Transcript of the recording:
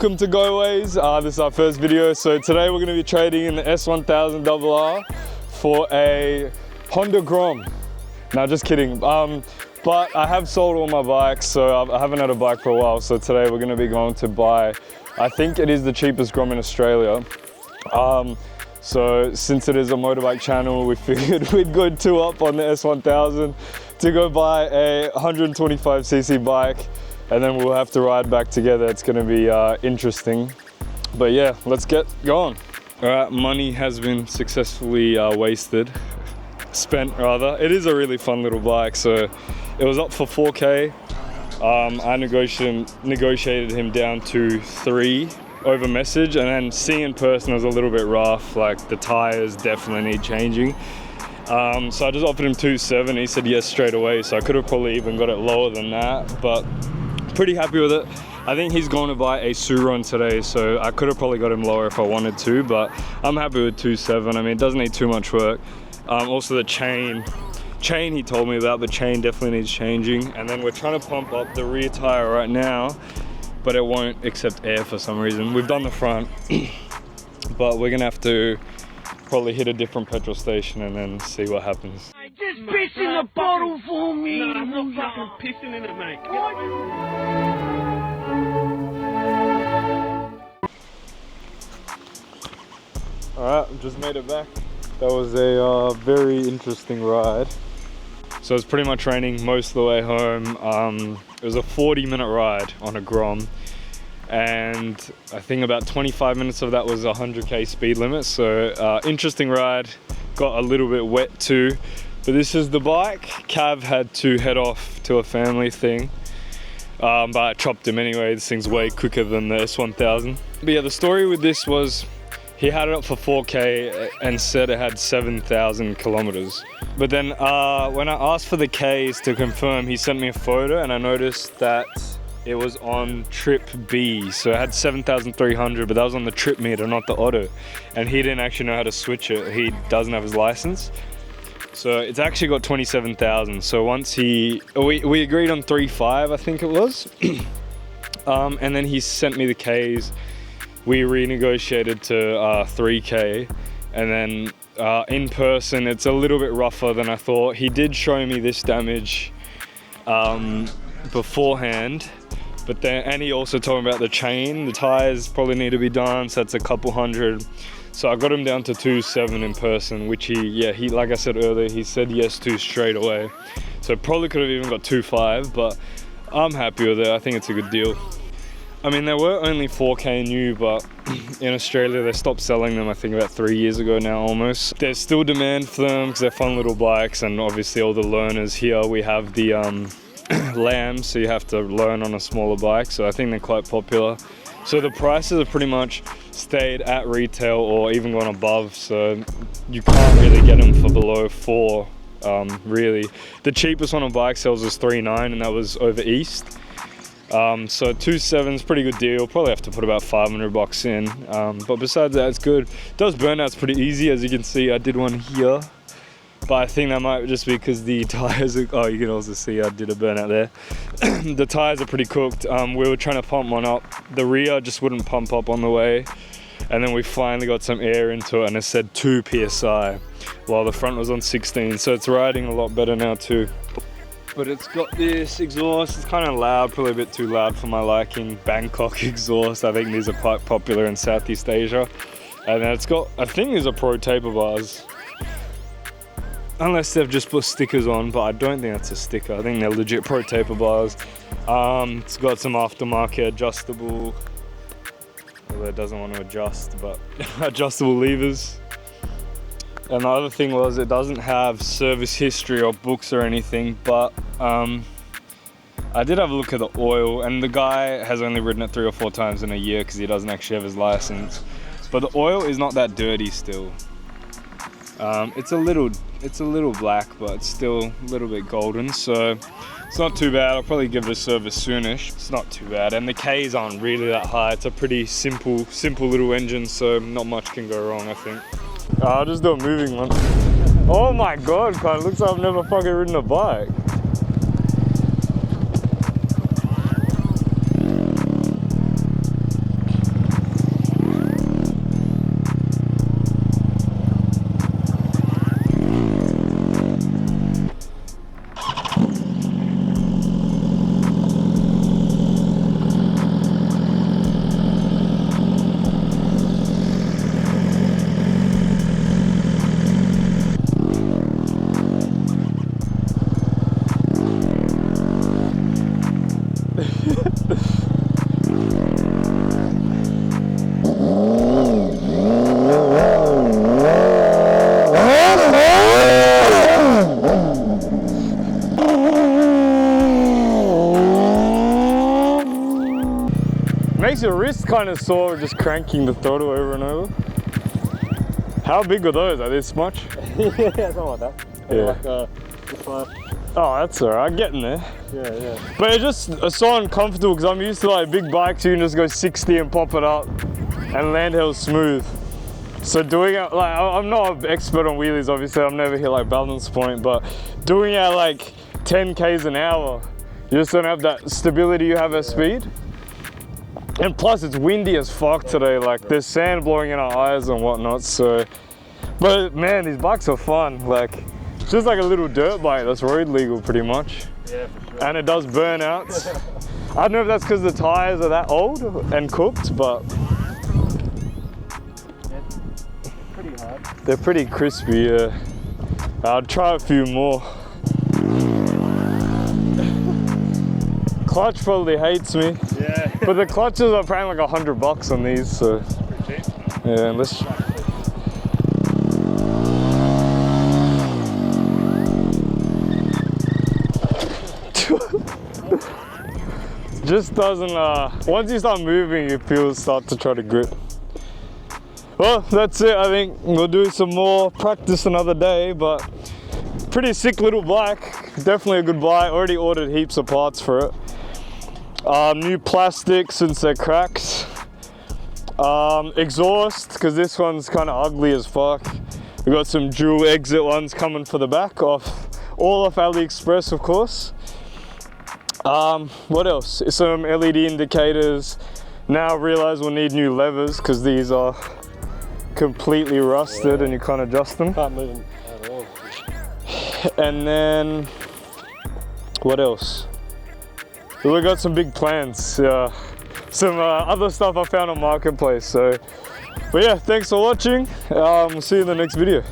Welcome to Goaways. This is our first video. So today we're going to be trading in the S1000RR for a Honda Grom. No, just kidding. But I have sold all my bikes, so I haven't had a bike for a while. So today we're going to be going to buy, I think it is the cheapest Grom in Australia. So since it is a motorbike channel, we figured we'd go two up on the S1000 to go buy a 125cc bike, and then we'll have to ride back together. It's gonna be interesting. But yeah, let's get going. All right, money has been successfully spent rather. It is a really fun little bike. So it was up for 4K. I negotiated him down to 3 over message, and then seeing in person was a little bit rough. Like the tires definitely need changing. So I just offered him 2.7. He said yes straight away. So I could have probably even got it lower than that, but pretty happy with it. I think he's going to buy a Suron today, so I could have probably got him lower if I wanted to, but I'm happy with 2.7. I mean, it doesn't need too much work. Also the chain he told me about, the chain definitely needs changing. And then we're trying to pump up the rear tire right now, but it won't accept air for some reason. We've done the front, but we're gonna have to probably hit a different petrol station and then see what happens. Just piss in the bottle for me. No, I'm not fucking pissing in it, mate. Alright, just made it back. That was a very interesting ride. So it's pretty much raining most of the way home. It was a 40-minute ride on a Grom, and I think about 25 minutes of that was 100k speed limit. So interesting ride, got a little bit wet too. But this is the bike. Cav had to head off to a family thing, but I chopped him anyway. This thing's way quicker than the S1000. But yeah, the story with this was he had it up for 4K and said it had 7,000 kilometers. But then when I asked for the Ks to confirm, he sent me a photo, and I noticed that it was on trip B. So it had 7,300, but that was on the trip meter, not the auto. And he didn't actually know how to switch it. He doesn't have his license. So it's actually got 27,000. So once we agreed on 3.5, I think it was. And then he sent me the Ks. We renegotiated to 3K, and then in person it's a little bit rougher than I thought. He did show me this damage beforehand, but then, and he also told me about the chain. The tires probably need to be done, so that's a couple hundred. So I got him down to 2.7 in person, which he like I said earlier, he said yes to straight away. So probably could have even got 2.5, but I'm happy with it. I think it's a good deal. I mean, they were only 4K new, but in Australia they stopped selling them, I think about 3 years ago now almost. There's still demand for them because they're fun little bikes, and obviously all the learners here, we have the lambs, so you have to learn on a smaller bike, so I think they're quite popular. So the prices have pretty much stayed at retail or even gone above, so you can't really get them for below 4, really. The cheapest one on bike sales was 3.9, and that was over east. So 2.7 is pretty good deal. Probably have to put about 500 bucks in, but besides that, it's good. It does burnouts pretty easy, as you can see. I did one here, but I think that might just be because the tires are, oh, you can also see I did a burnout there. The tires are pretty cooked. We were trying to pump one up. The rear just wouldn't pump up on the way, and then we finally got some air into it, and it said 2 psi while the front was on 16, so it's riding a lot better now too. But it's got this exhaust. It's kind of loud, probably a bit too loud for my liking. Bangkok exhaust. I think these are quite popular in Southeast Asia. And then it's got, I think these are pro taper bars, unless they've just put stickers on, but I don't think that's a sticker. I think they're legit pro taper bars. It's got some aftermarket adjustable, although it doesn't want to adjust, but adjustable levers. And the other thing was, it doesn't have service history or books or anything, but I did have a look at the oil, and the guy has only ridden it 3 or 4 times in a year because he doesn't actually have his license. But the oil is not that dirty still. It's a little black, but it's still a little bit golden, so it's not too bad. I'll probably give it a service soonish. It's not too bad, and the Ks aren't really that high. It's a pretty simple little engine, so not much can go wrong, I think. I'll just do a moving one. Oh my god, Con, looks like I've never fucking ridden a bike. makes your wrist kind of sore just cranking the throttle over and over. How big are those? Are they this much? Yeah, something like that. Yeah. Like this one. Oh, that's alright, getting there. Yeah. But it's just so uncomfortable because I'm used to like big bikes, you can just go 60 and pop it up and land hell smooth. So doing it, like, I'm not an expert on wheelies, obviously, I've never hit like balance point, but doing it at like 10 k's an hour, you just don't have that stability you have at speed. And plus it's windy as fuck today, like there's sand blowing in our eyes and whatnot, so. But man, these bikes are fun, like, it's just like a little dirt bike that's road legal pretty much. Yeah, for sure. And it does burnouts. I don't know if that's because the tires are that old and cooked, but It's pretty hard. they're pretty crispy, yeah. I'll try a few more. Clutch probably hates me. Yeah. But the clutches are paying like $100 on these, so. Pretty cheap. Yeah, let's. Just doesn't, once you start moving, your wheels start to try to grip. Well, that's it. I think we'll do some more practice another day, but pretty sick little bike. Definitely a good bike. Already ordered heaps of parts for it. New plastic since they're cracked. Exhaust, because this one's kind of ugly as fuck. We got some dual exit ones coming for the back all off AliExpress, of course. What else? Some LED indicators. Now I realize we'll need new levers because these are completely rusted and you can't adjust them. Can't move them at all. And then, what else? We got some big plans. Some other stuff I found on Marketplace. So, but yeah, thanks for watching. We'll see you in the next video.